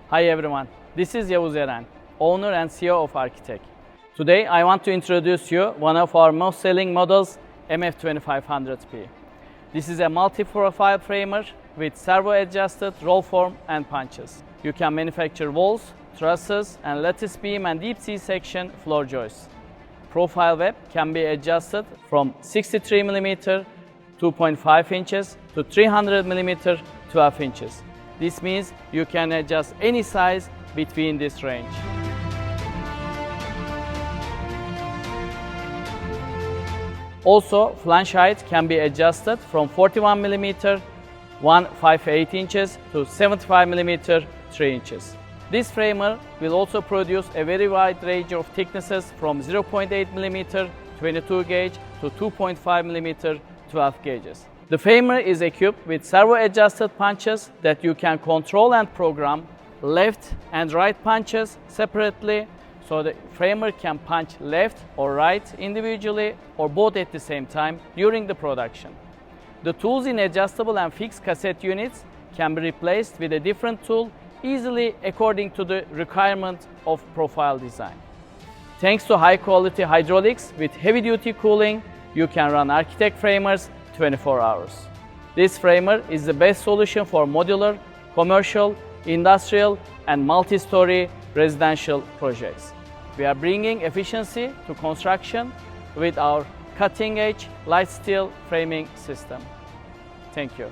Hi everyone, this is Yavuz Eren, owner and CEO of Arkitech. Today I want to introduce you one of our most selling models, MF2500P. This is a multi-profile framer with servo-adjusted roll form and punches. You can manufacture walls, trusses, and lattice beam and deep C-section floor joists. Profile web can be adjusted from 63 mm 2.5 inches to 300 mm 12 inches. This means you can adjust any size between this range. Also, flange height can be adjusted from 41 mm 1.58 inches to 75 mm 3 inches. This framer will also produce a very wide range of thicknesses from 0.8 mm 22 gauge to 2.5 mm 12 gauges. The framer is equipped with servo-adjusted punches that you can control and program left and right punches separately, so the framer can punch left or right individually or both at the same time during the production. The tools in adjustable and fixed cassette units can be replaced with a different tool easily according to the requirement of profile design. Thanks to high-quality hydraulics with heavy-duty cooling, you can run Arkitech framers 24 hours. This framer is the best solution for modular, commercial, industrial, and multi-story residential projects. We are bringing efficiency to construction with our cutting-edge light steel framing system. Thank you.